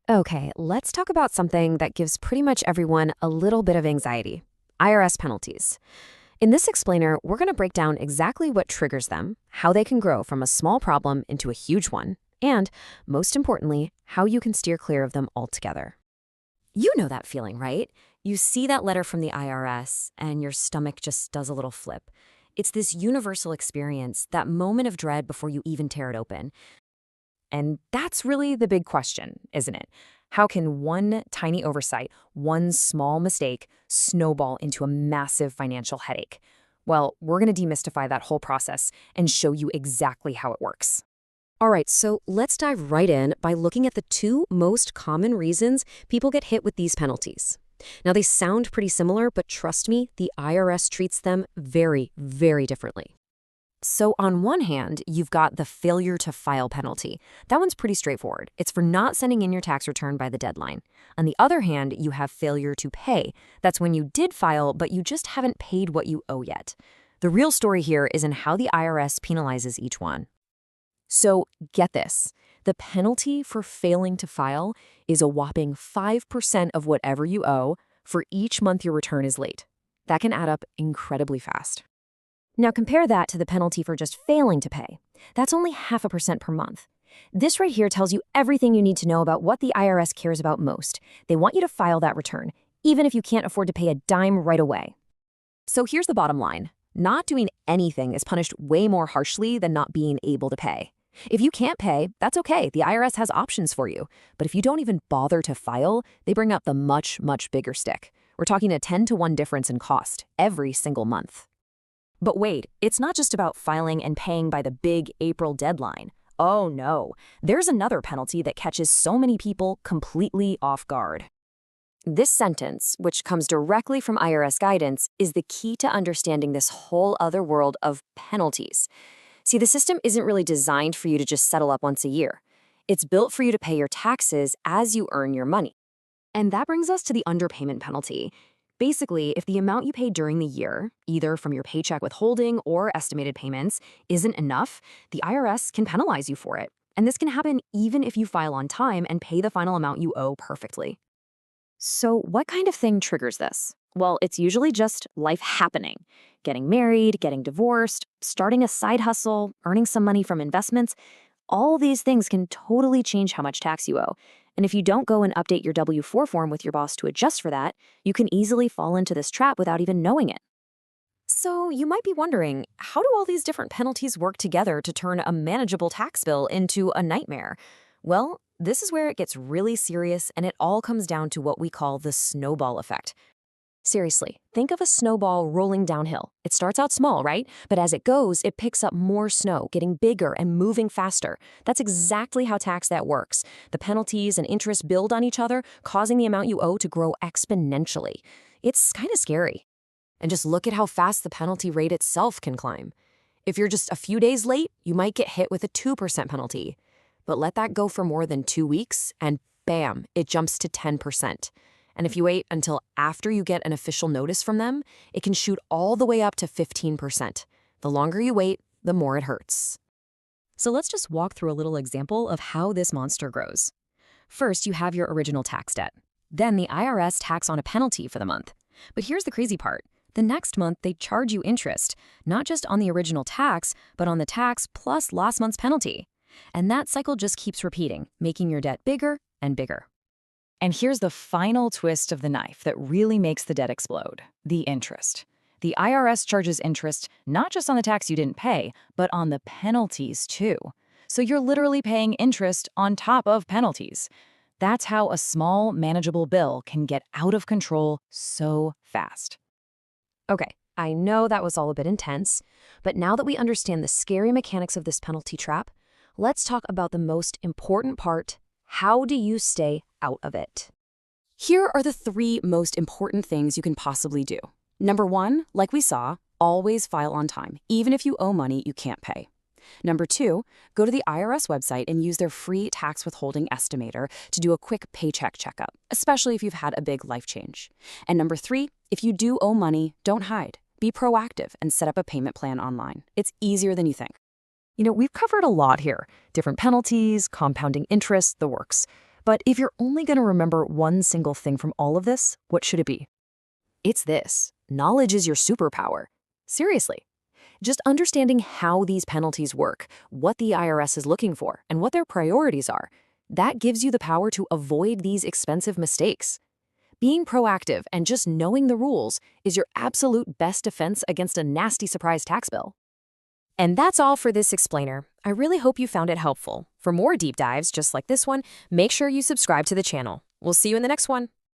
Okay, let's talk about something that gives pretty much everyone a little bit of anxiety: IRS penalties. In this explainer, we're going to break down exactly what triggers them, how they can grow from a small problem into a huge one, and, most importantly, how you can steer clear of them altogether. You know that feeling, right? You see that letter from the IRS, and your stomach just does a little flip. It's this universal experience, that moment of dread before you even tear it open. And that's really the big question, isn't it? How can one tiny oversight, one small mistake, snowball into a massive financial headache? Well, we're going to demystify that whole process and show you exactly how it works. All right, so let's dive right in by looking at the two most common reasons people get hit with these penalties. Now, they sound pretty similar, but trust me, the IRS treats them very, very differently. So on one hand, you've got the failure to file penalty. That one's pretty straightforward. It's for not sending in your tax return by the deadline. On the other hand, you have failure to pay. That's when you did file, but you just haven't paid what you owe yet. The real story here is in how the IRS penalizes each one. So get this. The penalty for failing to file is a whopping 5% of whatever you owe for each month your return is late. That can add up incredibly fast. Now compare that to the penalty for just failing to pay. That's only 0.5% per month. This right here tells you everything you need to know about what the IRS cares about most. They want you to file that return, even if you can't afford to pay a dime right away. So here's the bottom line. Not doing anything is punished way more harshly than not being able to pay. If you can't pay, that's okay. The IRS has options for you. But if you don't even bother to file, they bring up the much, much bigger stick. We're talking a 10-to-1 difference in cost every single month. But wait, it's not just about filing and paying by the big April deadline. Oh no, there's another penalty that catches so many people completely off guard. This sentence, which comes directly from IRS guidance, is the key to understanding this whole other world of penalties. See, the system isn't really designed for you to just settle up once a year. It's built for you to pay your taxes as you earn your money. And that brings us to the underpayment penalty. Basically, if the amount you pay during the year, either from your paycheck withholding or estimated payments, isn't enough, the IRS can penalize you for it. And this can happen even if you file on time and pay the final amount you owe perfectly. So what kind of thing triggers this? Well, it's usually just life happening. Getting married, getting divorced, starting a side hustle, earning some money from investments. All these things can totally change how much tax you owe. And if you don't go and update your W-4 form with your boss to adjust for that, you can easily fall into this trap without even knowing it. So you might be wondering, how do all these different penalties work together to turn a manageable tax bill into a nightmare? Well, this is where it gets really serious, and it all comes down to what we call the snowball effect. Seriously, think of a snowball rolling downhill. It starts out small, right? But as it goes, it picks up more snow, getting bigger and moving faster. That's exactly how tax debt works. The penalties and interest build on each other, causing the amount you owe to grow exponentially. It's kind of scary. And just look at how fast the penalty rate itself can climb. If you're just a few days late, you might get hit with a 2% penalty. But let that go for more than 2 weeks, and bam, it jumps to 10%. And if you wait until after you get an official notice from them, it can shoot all the way up to 15%. The longer you wait, the more it hurts. So let's just walk through a little example of how this monster grows. First, you have your original tax debt. Then the IRS tacks on a penalty for the month. But here's the crazy part. The next month, they charge you interest, not just on the original tax, but on the tax plus last month's penalty. And that cycle just keeps repeating, making your debt bigger and bigger. And here's the final twist of the knife that really makes the debt explode: the interest. The IRS charges interest not just on the tax you didn't pay, but on the penalties too. So you're literally paying interest on top of penalties. That's how a small, manageable bill can get out of control so fast. Okay, I know that was all a bit intense, but now that we understand the scary mechanics of this penalty trap, let's talk about the most important part: how do you stay out of it? Here are the 3 most important things you can possibly do. Number 1, like we saw, always file on time, even if you owe money you can't pay. Number 2, go to the IRS website and use their free tax withholding estimator to do a quick paycheck checkup, especially if you've had a big life change. And number 3, if you do owe money, don't hide. Be proactive and set up a payment plan online. It's easier than you think. We've covered a lot here: different penalties, compounding interest, the works. But if you're only going to remember one single thing from all of this, what should it be? It's this: knowledge is your superpower. Seriously. Just understanding how these penalties work, what the IRS is looking for, and what their priorities are, that gives you the power to avoid these expensive mistakes. Being proactive and just knowing the rules is your absolute best defense against a nasty surprise tax bill. And that's all for this explainer. I really hope you found it helpful. For more deep dives just like this one, make sure you subscribe to the channel. We'll see you in the next one.